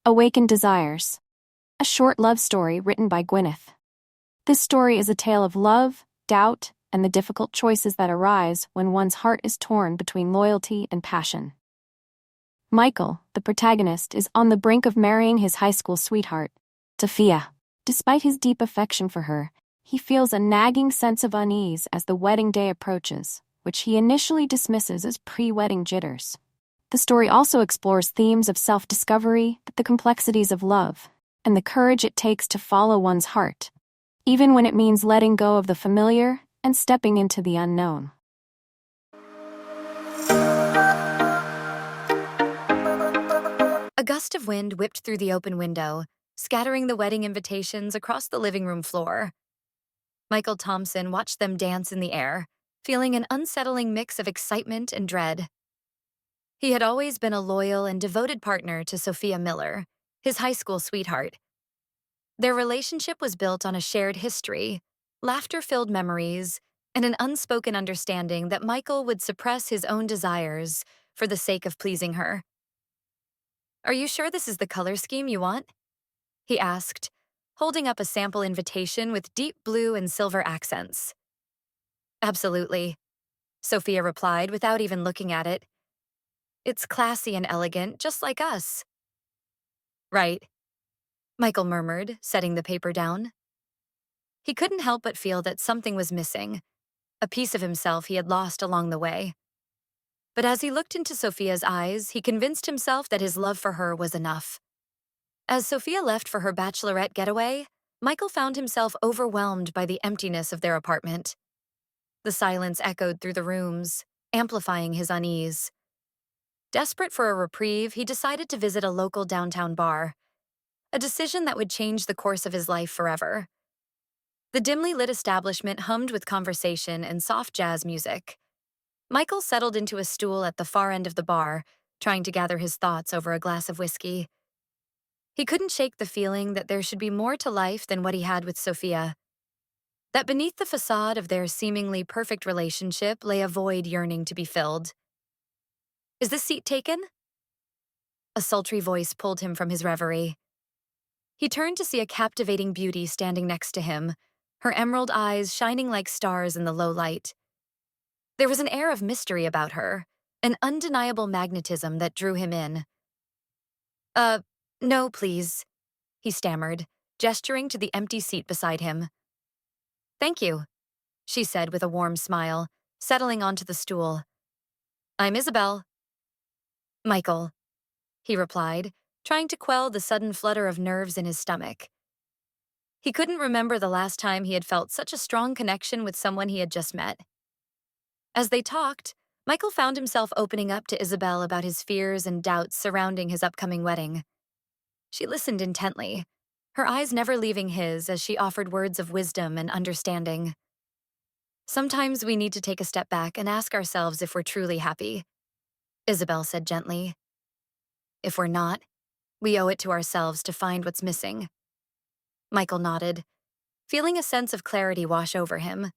Awakened Desires, a short love story written by Gwyneth. This story is a tale of love, doubt, and the difficult choices that arise when one's heart is torn between loyalty and passion. Michael, the protagonist, is on the brink of marrying his high school sweetheart, Sophia. Despite his deep affection for her, he feels a nagging sense of unease as the wedding day approaches, which he initially dismisses as pre-wedding jitters. The story also explores themes of self-discovery, the complexities of love, and the courage it takes to follow one's heart, even when it means letting go of the familiar and stepping into the unknown. A gust of wind whipped through the open window, scattering the wedding invitations across the living room floor. Michael Thompson watched them dance in the air, feeling an unsettling mix of excitement and dread. He had always been a loyal and devoted partner to Sophia Miller, his high school sweetheart. Their relationship was built on a shared history, laughter-filled memories, and an unspoken understanding that Michael would suppress his own desires for the sake of pleasing her. "Are you sure this is the color scheme you want?" he asked, holding up a sample invitation with deep blue and silver accents. "Absolutely," Sophia replied without even looking at it. "It's classy and elegant, just like us." "Right," Michael murmured, setting the paper down. He couldn't help but feel that something was missing, a piece of himself he had lost along the way. But as he looked into Sophia's eyes, he convinced himself that his love for her was enough. As Sophia left for her bachelorette getaway, Michael found himself overwhelmed by the emptiness of their apartment. The silence echoed through the rooms, amplifying his unease. Desperate for a reprieve, he decided to visit a local downtown bar, a decision that would change the course of his life forever. The dimly lit establishment hummed with conversation and soft jazz music. Michael settled into a stool at the far end of the bar, trying to gather his thoughts over a glass of whiskey. He couldn't shake the feeling that there should be more to life than what he had with Sophia. That beneath the facade of their seemingly perfect relationship lay a void yearning to be filled. "Is this seat taken?" A sultry voice pulled him from his reverie. He turned to see a captivating beauty standing next to him, her emerald eyes shining like stars in the low light. There was an air of mystery about her, an undeniable magnetism that drew him in. No, please," he stammered, gesturing to the empty seat beside him. "Thank you," she said with a warm smile, settling onto the stool. "I'm Isabel." "Michael," he replied, trying to quell the sudden flutter of nerves in his stomach. He couldn't remember the last time he had felt such a strong connection with someone he had just met. As they talked, Michael found himself opening up to Isabel about his fears and doubts surrounding his upcoming wedding. She listened intently, her eyes never leaving his as she offered words of wisdom and understanding. "Sometimes we need to take a step back and ask ourselves if we're truly happy," Isabel said gently. "If we're not, we owe it to ourselves to find what's missing." Michael nodded, feeling a sense of clarity wash over him.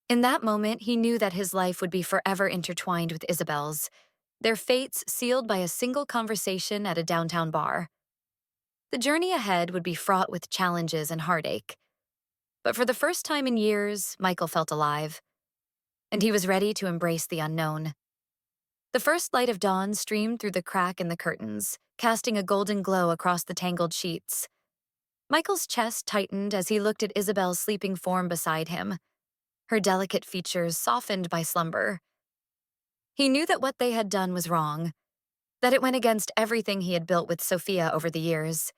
In that moment, he knew that his life would be forever intertwined with Isabel's, their fates sealed by a single conversation at a downtown bar. The journey ahead would be fraught with challenges and heartache. But for the first time in years, Michael felt alive, and he was ready to embrace the unknown. The first light of dawn streamed through the crack in the curtains, casting a golden glow across the tangled sheets. Michael's chest tightened as he looked at Isabel's sleeping form beside him, her delicate features softened by slumber. He knew that what they had done was wrong, that it went against everything he had built with Sophia over the years.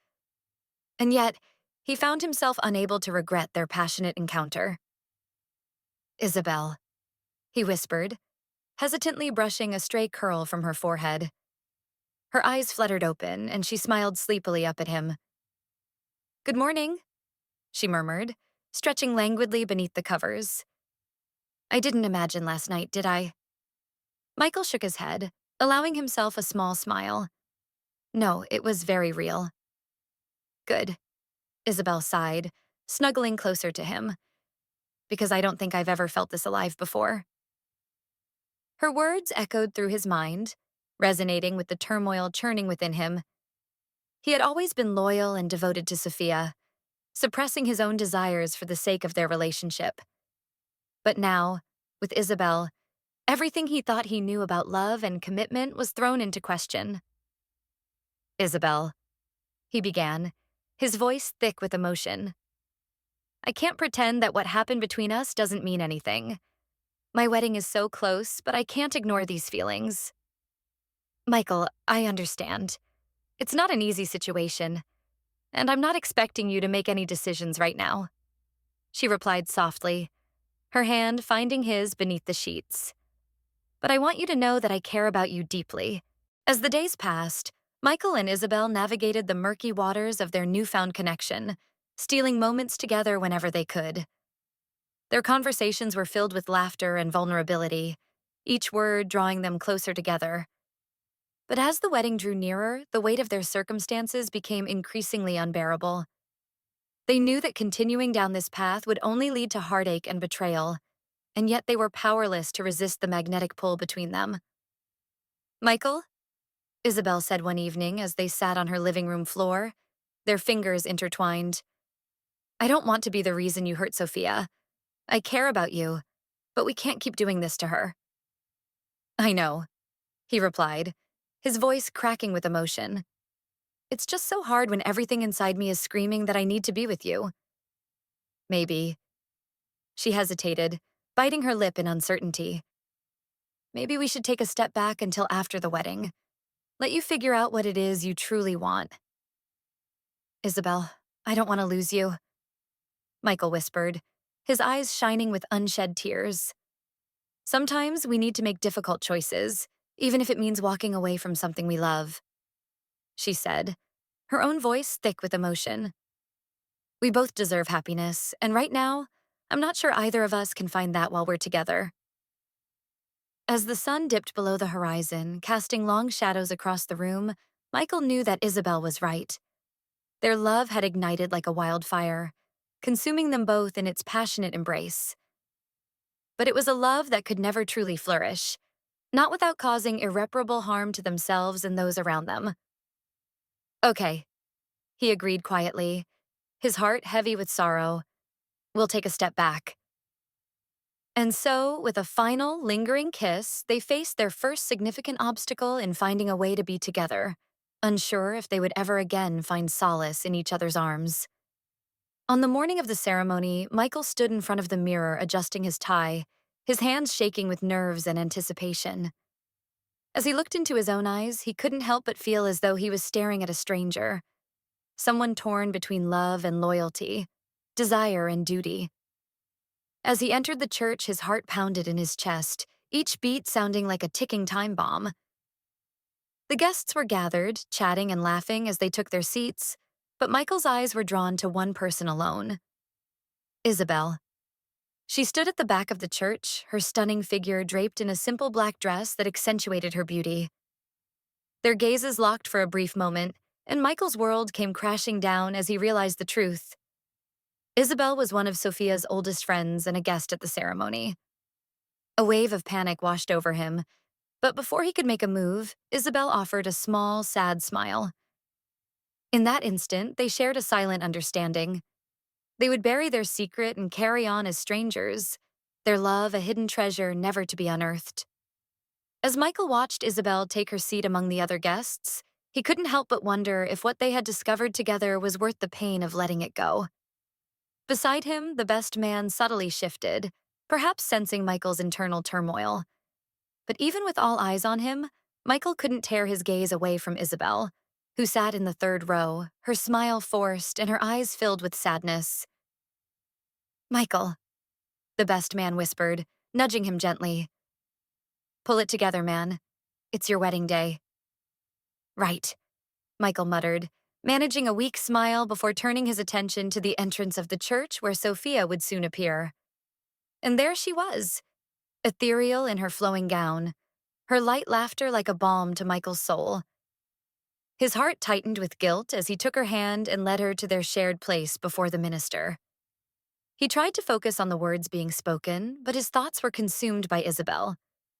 And yet, he found himself unable to regret their passionate encounter. "Isabel," he whispered, hesitantly brushing a stray curl from her forehead. Her eyes fluttered open, and she smiled sleepily up at him. "Good morning," she murmured, stretching languidly beneath the covers. "I didn't imagine last night, did I?" Michael shook his head, allowing himself a small smile. "No, it was very real." "Good," Isabel sighed, snuggling closer to him, "because I don't think I've ever felt this alive before." Her words echoed through his mind, resonating with the turmoil churning within him. He had always been loyal and devoted to Sophia, suppressing his own desires for the sake of their relationship. But now, with Isabel, everything he thought he knew about love and commitment was thrown into question. Isabel, he began, his voice thick with emotion. I can't pretend that what happened between us doesn't mean anything. My wedding is so close, but I can't ignore these feelings. Michael, I understand. It's not an easy situation, and I'm not expecting you to make any decisions right now. She replied softly, her hand finding his beneath the sheets. But I want you to know that I care about you deeply. As the days passed, Michael and Isabel navigated the murky waters of their newfound connection, stealing moments together whenever they could. Their conversations were filled with laughter and vulnerability, each word drawing them closer together. But as the wedding drew nearer, the weight of their circumstances became increasingly unbearable. They knew that continuing down this path would only lead to heartache and betrayal, and yet they were powerless to resist the magnetic pull between them. Michael, Isabel said one evening as they sat on her living room floor, their fingers intertwined. I don't want to be the reason you hurt Sophia. I care about you, but we can't keep doing this to her. I know, he replied, his voice cracking with emotion. It's just so hard when everything inside me is screaming that I need to be with you. Maybe. She hesitated, biting her lip in uncertainty. Maybe we should take a step back until after the wedding. Let you figure out what it is you truly want. Isabel, I don't want to lose you, Michael whispered, his eyes shining with unshed tears. Sometimes we need to make difficult choices, even if it means walking away from something we love, she said, her own voice thick with emotion. We both deserve happiness, and right now, I'm not sure either of us can find that while we're together. As the sun dipped below the horizon, casting long shadows across the room, Michael knew that Isabel was right. Their love had ignited like a wildfire, consuming them both in its passionate embrace. But it was a love that could never truly flourish, not without causing irreparable harm to themselves and those around them. Okay, he agreed quietly, his heart heavy with sorrow. We'll take a step back. And so, with a final, lingering kiss, they faced their first significant obstacle in finding a way to be together, unsure if they would ever again find solace in each other's arms. On the morning of the ceremony, Michael stood in front of the mirror adjusting his tie, his hands shaking with nerves and anticipation. As he looked into his own eyes, he couldn't help but feel as though he was staring at a stranger, someone torn between love and loyalty, desire and duty. As he entered the church, his heart pounded in his chest, each beat sounding like a ticking time bomb. The guests were gathered, chatting and laughing as they took their seats, but Michael's eyes were drawn to one person alone. Isabel. She stood at the back of the church, her stunning figure draped in a simple black dress that accentuated her beauty. Their gazes locked for a brief moment, and Michael's world came crashing down as he realized the truth. Isabel was one of Sophia's oldest friends and a guest at the ceremony. A wave of panic washed over him, but before he could make a move, Isabel offered a small, sad smile. In that instant, they shared a silent understanding. They would bury their secret and carry on as strangers, their love a hidden treasure never to be unearthed. As Michael watched Isabel take her seat among the other guests, he couldn't help but wonder if what they had discovered together was worth the pain of letting it go. Beside him, the best man subtly shifted, perhaps sensing Michael's internal turmoil. But even with all eyes on him, Michael couldn't tear his gaze away from Isabel, who sat in the third row, her smile forced and her eyes filled with sadness. Michael, the best man whispered, nudging him gently. Pull it together, man. It's your wedding day. Right, Michael muttered, managing a weak smile before turning his attention to the entrance of the church where Sophia would soon appear. And there she was, ethereal in her flowing gown, her light laughter like a balm to Michael's soul. His heart tightened with guilt as he took her hand and led her to their shared place before the minister. He tried to focus on the words being spoken, but his thoughts were consumed by Isabel,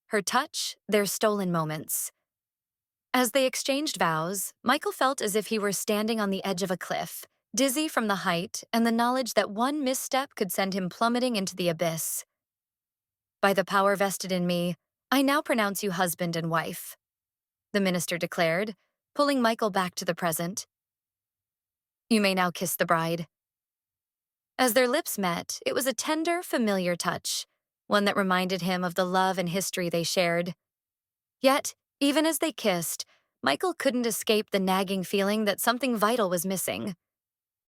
her touch, their stolen moments. As they exchanged vows, Michael felt as if he were standing on the edge of a cliff, dizzy from the height and the knowledge that one misstep could send him plummeting into the abyss. By the power vested in me, I now pronounce you husband and wife, the minister declared, pulling Michael back to the present. You may now kiss the bride. As their lips met, it was a tender, familiar touch, one that reminded him of the love and history they shared. Yet, even as they kissed, Michael couldn't escape the nagging feeling that something vital was missing.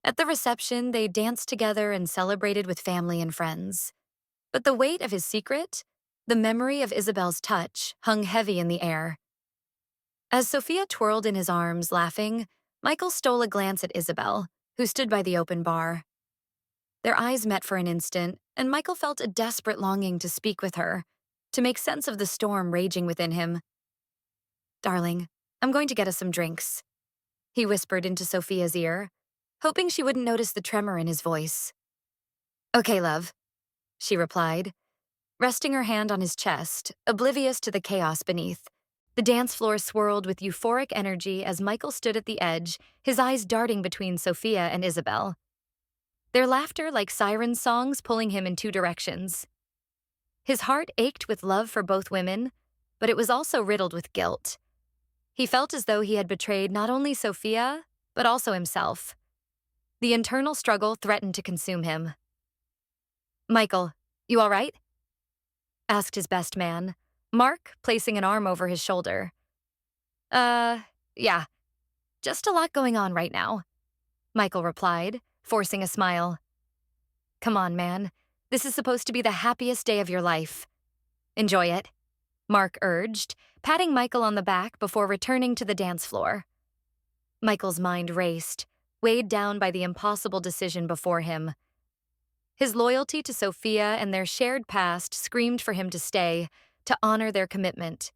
At the reception, they danced together and celebrated with family and friends. But the weight of his secret, the memory of Isabel's touch, hung heavy in the air. As Sophia twirled in his arms, laughing, Michael stole a glance at Isabel, who stood by the open bar. Their eyes met for an instant, and Michael felt a desperate longing to speak with her, to make sense of the storm raging within him. Darling, I'm going to get us some drinks, he whispered into Sophia's ear, hoping she wouldn't notice the tremor in his voice. Okay, love, she replied, resting her hand on his chest, oblivious to the chaos beneath. The dance floor swirled with euphoric energy as Michael stood at the edge, his eyes darting between Sophia and Isabel. Their laughter like siren songs pulling him in two directions. His heart ached with love for both women, but it was also riddled with guilt. He felt as though he had betrayed not only Sophia, but also himself. The internal struggle threatened to consume him. Michael, you all right? Asked his best man, Mark, placing an arm over his shoulder. Yeah. Just a lot going on right now, Michael replied, forcing a smile. Come on, man. This is supposed to be the happiest day of your life. Enjoy it, Mark urged, patting Michael on the back before returning to the dance floor. Michael's mind raced, weighed down by the impossible decision before him. His loyalty to Sophia and their shared past screamed for him to stay, to honor their commitment.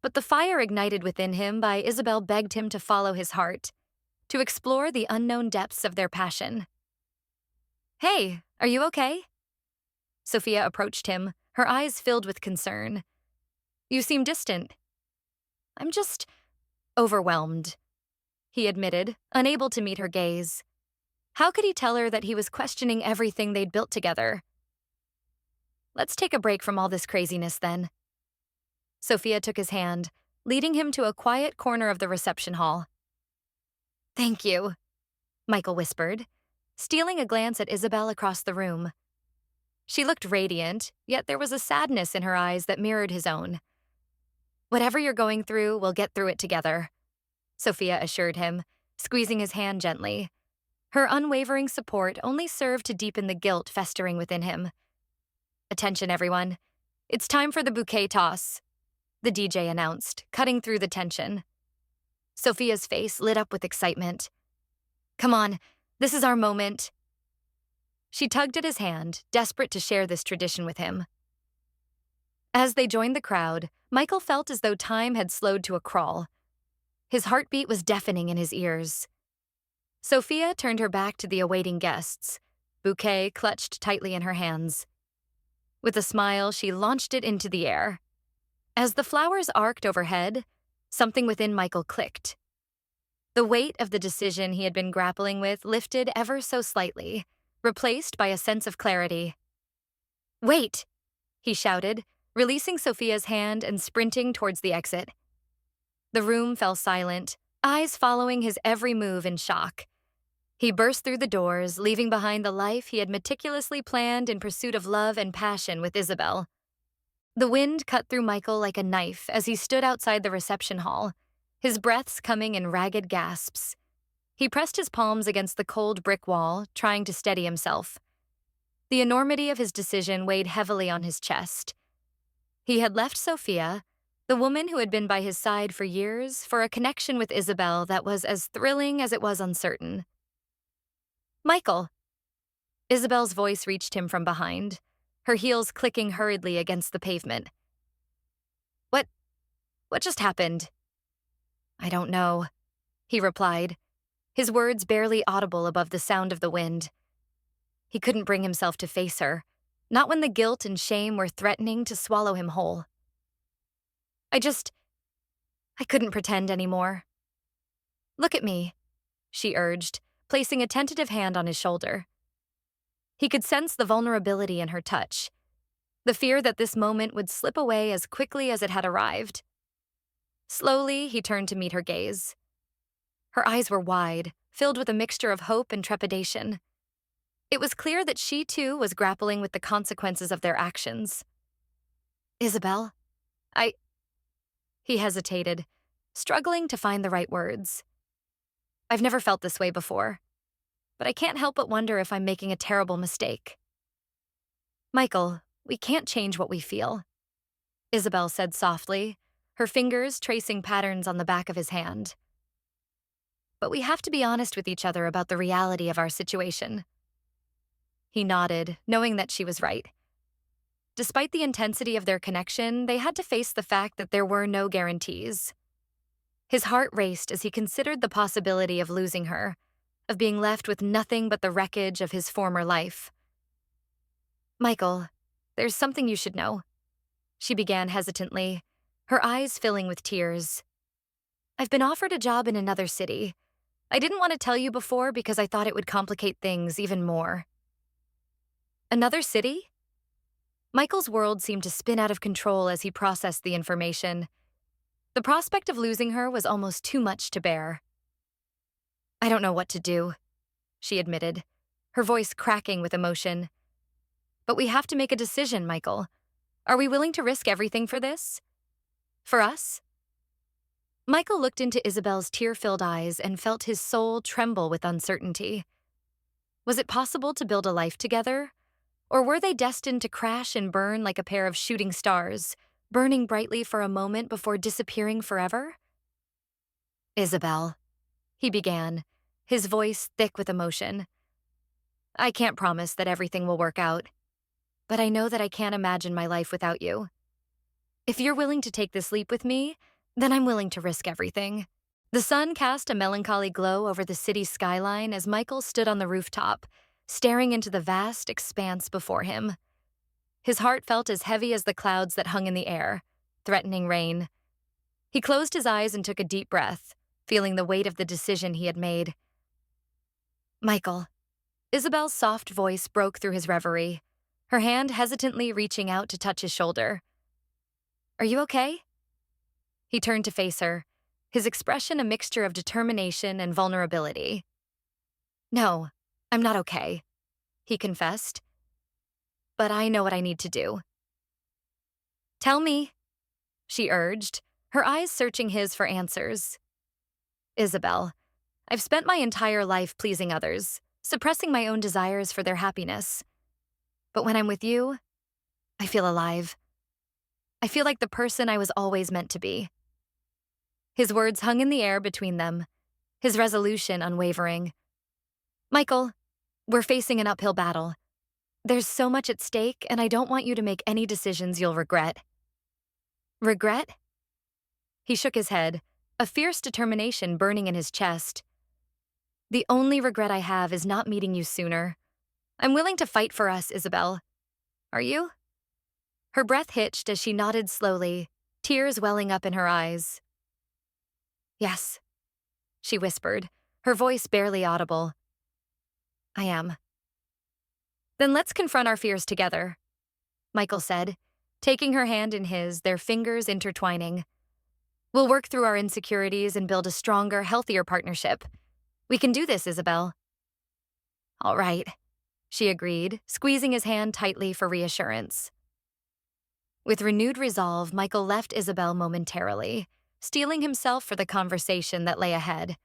But the fire ignited within him by Isabel begged him to follow his heart, to explore the unknown depths of their passion. Hey, are you okay? Sophia approached him, her eyes filled with concern. You seem distant. I'm just overwhelmed, he admitted, unable to meet her gaze. How could he tell her that he was questioning everything they'd built together? Let's take a break from all this craziness, then. Sophia took his hand, leading him to a quiet corner of the reception hall. Thank you, Michael whispered, stealing a glance at Isabel across the room. She looked radiant, yet there was a sadness in her eyes that mirrored his own. Whatever you're going through, we'll get through it together, Sophia assured him, squeezing his hand gently. Her unwavering support only served to deepen the guilt festering within him. Attention, everyone. It's time for the bouquet toss, the DJ announced, cutting through the tension. Sophia's face lit up with excitement. Come on, this is our moment. She tugged at his hand, desperate to share this tradition with him. As they joined the crowd, Michael felt as though time had slowed to a crawl. His heartbeat was deafening in his ears. Sophia turned her back to the awaiting guests, bouquet clutched tightly in her hands. With a smile, she launched it into the air. As the flowers arced overhead, something within Michael clicked. The weight of the decision he had been grappling with lifted ever so slightly, replaced by a sense of clarity. Wait, he shouted, releasing Sophia's hand and sprinting towards the exit. The room fell silent, eyes following his every move in shock. He burst through the doors, leaving behind the life he had meticulously planned in pursuit of love and passion with Isabel. The wind cut through Michael like a knife as he stood outside the reception hall, his breaths coming in ragged gasps. He pressed his palms against the cold brick wall, trying to steady himself. The enormity of his decision weighed heavily on his chest. He had left Sophia, the woman who had been by his side for years, for a connection with Isabel that was as thrilling as it was uncertain. Michael! Isabel's voice reached him from behind, her heels clicking hurriedly against the pavement. What just happened? I don't know, he replied, his words barely audible above the sound of the wind. He couldn't bring himself to face her, not when the guilt and shame were threatening to swallow him whole. I couldn't pretend anymore. Look at me, she urged, placing a tentative hand on his shoulder. He could sense the vulnerability in her touch, the fear that this moment would slip away as quickly as it had arrived. Slowly, he turned to meet her gaze. Her eyes were wide, filled with a mixture of hope and trepidation. It was clear that she, too, was grappling with the consequences of their actions. Isabel, He hesitated, struggling to find the right words. I've never felt this way before, but I can't help but wonder if I'm making a terrible mistake. Michael, we can't change what we feel, Isabel said softly, her fingers tracing patterns on the back of his hand. But we have to be honest with each other about the reality of our situation. He nodded, knowing that she was right. Despite the intensity of their connection, they had to face the fact that there were no guarantees. His heart raced as he considered the possibility of losing her, of being left with nothing but the wreckage of his former life. Michael, there's something you should know, she began hesitantly, her eyes filling with tears. I've been offered a job in another city. I didn't want to tell you before because I thought it would complicate things even more. Another city? Michael's world seemed to spin out of control as he processed the information. The prospect of losing her was almost too much to bear. I don't know what to do, she admitted, her voice cracking with emotion. But we have to make a decision, Michael. Are we willing to risk everything for this? For us? Michael looked into Isabel's tear-filled eyes and felt his soul tremble with uncertainty. Was it possible to build a life together? Or were they destined to crash and burn like a pair of shooting stars, burning brightly for a moment before disappearing forever? Isabel, he began, his voice thick with emotion. I can't promise that everything will work out, but I know that I can't imagine my life without you. If you're willing to take this leap with me, then I'm willing to risk everything. The sun cast a melancholy glow over the city's skyline as Michael stood on the rooftop, staring into the vast expanse before him. His heart felt as heavy as the clouds that hung in the air, threatening rain. He closed his eyes and took a deep breath, feeling the weight of the decision he had made. Michael. Isabel's soft voice broke through his reverie, her hand hesitantly reaching out to touch his shoulder. Are you okay? He turned to face her, his expression a mixture of determination and vulnerability. No, I'm not okay, he confessed. But I know what I need to do. Tell me, she urged, her eyes searching his for answers. Isabel, I've spent my entire life pleasing others, suppressing my own desires for their happiness. But when I'm with you, I feel alive. I feel like the person I was always meant to be. His words hung in the air between them, his resolution unwavering. Michael, we're facing an uphill battle. There's so much at stake, and I don't want you to make any decisions you'll regret. Regret? He shook his head, a fierce determination burning in his chest. The only regret I have is not meeting you sooner. I'm willing to fight for us, Isabel. Are you? Her breath hitched as she nodded slowly, tears welling up in her eyes. Yes, she whispered, her voice barely audible. I am. Then let's confront our fears together, Michael said, taking her hand in his, their fingers intertwining. We'll work through our insecurities and build a stronger, healthier partnership. We can do this, Isabel. All right, she agreed, squeezing his hand tightly for reassurance. With renewed resolve, Michael left Isabel momentarily, steeling himself for the conversation that lay ahead.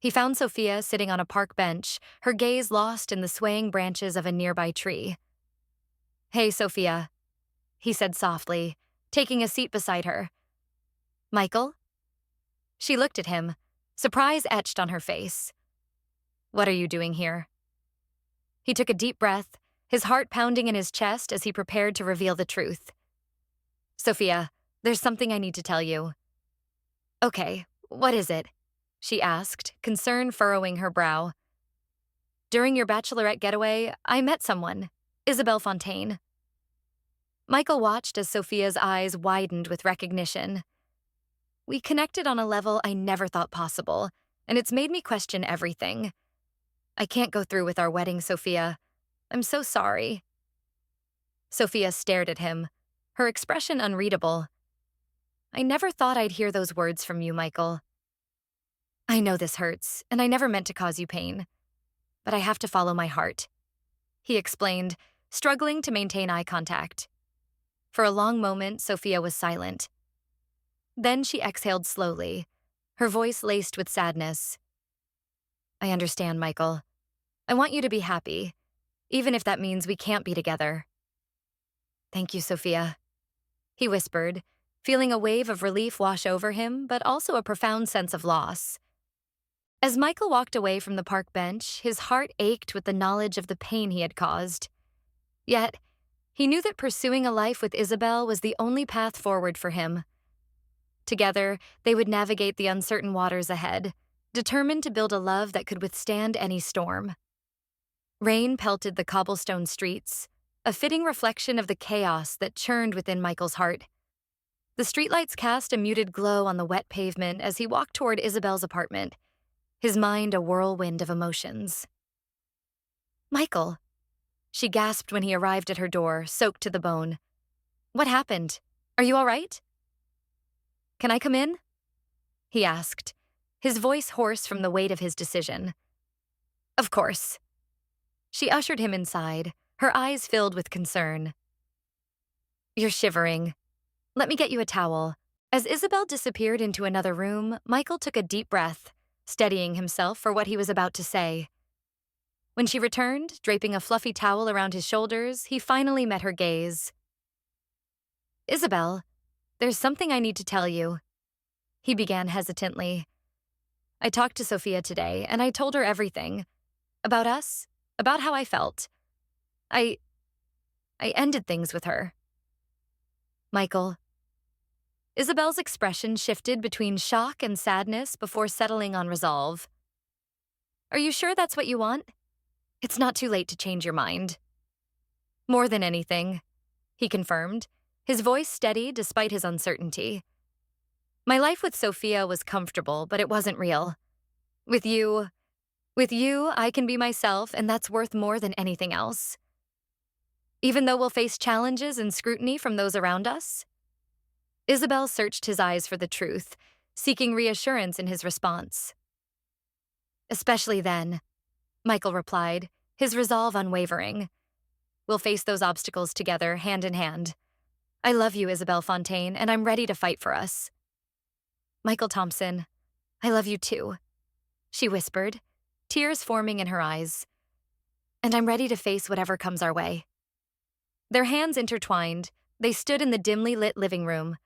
He found Sophia sitting on a park bench, her gaze lost in the swaying branches of a nearby tree. Hey, Sophia, he said softly, taking a seat beside her. Michael? She looked at him, surprise etched on her face. What are you doing here? He took a deep breath, his heart pounding in his chest as he prepared to reveal the truth. Sophia, there's something I need to tell you. Okay, what is it? She asked, concern furrowing her brow. During your bachelorette getaway, I met someone, Isabel Fontaine. Michael watched as Sophia's eyes widened with recognition. We connected on a level I never thought possible, and it's made me question everything. I can't go through with our wedding, Sophia. I'm so sorry. Sophia stared at him, her expression unreadable. I never thought I'd hear those words from you, Michael. I know this hurts, and I never meant to cause you pain, but I have to follow my heart, he explained, struggling to maintain eye contact. For a long moment, Sophia was silent. Then she exhaled slowly, her voice laced with sadness. I understand, Michael. I want you to be happy, even if that means we can't be together. Thank you, Sophia, he whispered, feeling a wave of relief wash over him, but also a profound sense of loss. As Michael walked away from the park bench, his heart ached with the knowledge of the pain he had caused. Yet, he knew that pursuing a life with Isabel was the only path forward for him. Together, they would navigate the uncertain waters ahead, determined to build a love that could withstand any storm. Rain pelted the cobblestone streets, a fitting reflection of the chaos that churned within Michael's heart. The streetlights cast a muted glow on the wet pavement as he walked toward Isabel's apartment, his mind a whirlwind of emotions. Michael, she gasped when he arrived at her door, soaked to the bone. What happened? Are you all right? Can I come in? He asked, his voice hoarse from the weight of his decision. Of course. She ushered him inside, her eyes filled with concern. You're shivering. Let me get you a towel. As Isabel disappeared into another room, Michael took a deep breath, steadying himself for what he was about to say. When she returned, draping a fluffy towel around his shoulders, he finally met her gaze. Isabel, there's something I need to tell you. He began hesitantly. I talked to Sophia today, and I told her everything. About us, about how I felt. I ended things with her. Michael. Isabel's expression shifted between shock and sadness before settling on resolve. Are you sure that's what you want? It's not too late to change your mind. More than anything, he confirmed, his voice steady despite his uncertainty. My life with Sophia was comfortable, but it wasn't real. With you, I can be myself, and that's worth more than anything else. Even though we'll face challenges and scrutiny from those around us? Isabel searched his eyes for the truth, seeking reassurance in his response. Especially then, Michael replied, his resolve unwavering. We'll face those obstacles together, hand in hand. I love you, Isabel Fontaine, and I'm ready to fight for us. Michael Thompson, I love you too, she whispered, tears forming in her eyes. And I'm ready to face whatever comes our way. Their hands intertwined, they stood in the dimly lit living room,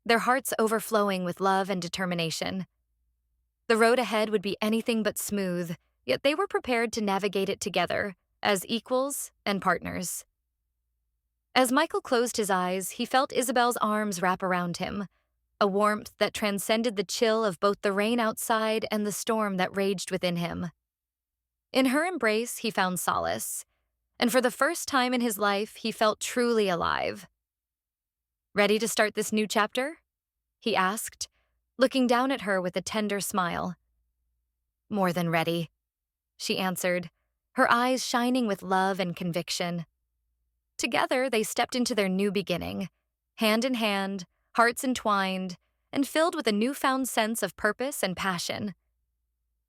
their hearts overflowing with love and determination. The road ahead would be anything but smooth, yet they were prepared to navigate it together, as equals and partners. As Michael closed his eyes, he felt Isabel's arms wrap around him, a warmth that transcended the chill of both the rain outside and the storm that raged within him. In her embrace, he found solace, and for the first time in his life, he felt truly alive. Ready to start this new chapter? He asked, looking down at her with a tender smile. More than ready, she answered, her eyes shining with love and conviction. Together, they stepped into their new beginning, hand in hand, hearts entwined, and filled with a newfound sense of purpose and passion.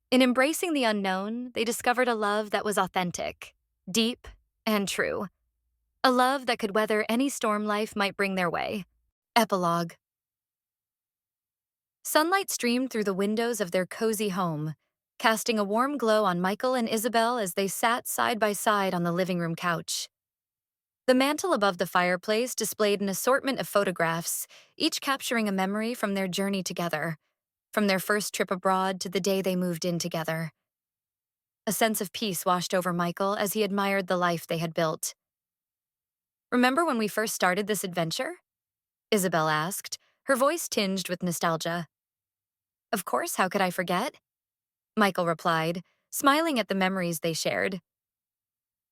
In embracing the unknown, they discovered a love that was authentic, deep, and true. A love that could weather any storm life might bring their way. Epilogue. Sunlight streamed through the windows of their cozy home, casting a warm glow on Michael and Isabel as they sat side by side on the living room couch. The mantel above the fireplace displayed an assortment of photographs, each capturing a memory from their journey together, from their first trip abroad to the day they moved in together. A sense of peace washed over Michael as he admired the life they had built. Remember when we first started this adventure? Isabel asked, her voice tinged with nostalgia. Of course, how could I forget? Michael replied, smiling at the memories they shared.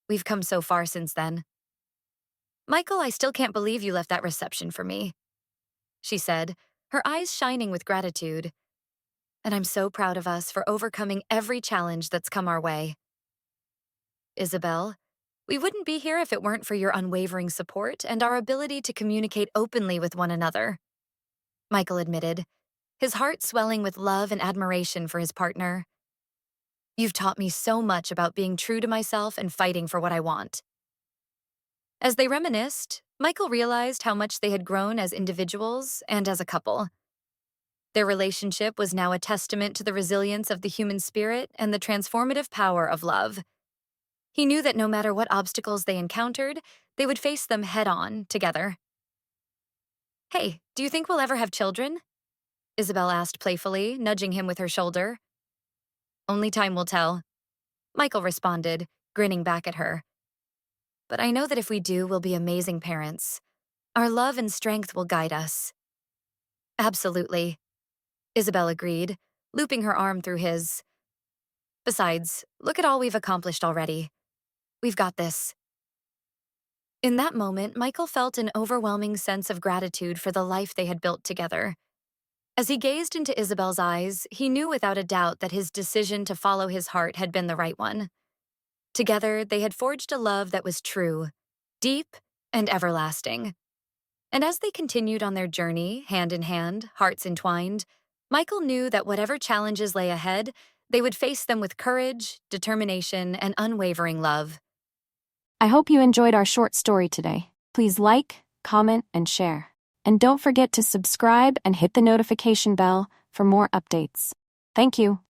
We've come so far since then. Michael, I still can't believe you left that reception for me, she said, her eyes shining with gratitude. And I'm so proud of us for overcoming every challenge that's come our way. Isabel, we wouldn't be here if it weren't for your unwavering support and our ability to communicate openly with one another, Michael admitted, his heart swelling with love and admiration for his partner. You've taught me so much about being true to myself and fighting for what I want. As they reminisced, Michael realized how much they had grown as individuals and as a couple. Their relationship was now a testament to the resilience of the human spirit and the transformative power of love. He knew that no matter what obstacles they encountered, they would face them head-on together. Hey, do you think we'll ever have children? Isabel asked playfully, nudging him with her shoulder. Only time will tell, Michael responded, grinning back at her. But I know that if we do, we'll be amazing parents. Our love and strength will guide us. Absolutely, Isabel agreed, looping her arm through his. Besides, look at all we've accomplished already. We've got this. In that moment, Michael felt an overwhelming sense of gratitude for the life they had built together. As he gazed into Isabel's eyes, he knew without a doubt that his decision to follow his heart had been the right one. Together, they had forged a love that was true, deep, and everlasting. And as they continued on their journey, hand in hand, hearts entwined, Michael knew that whatever challenges lay ahead, they would face them with courage, determination, and unwavering love. I hope you enjoyed our short story today. Please like, comment, and share. And don't forget to subscribe and hit the notification bell for more updates. Thank you.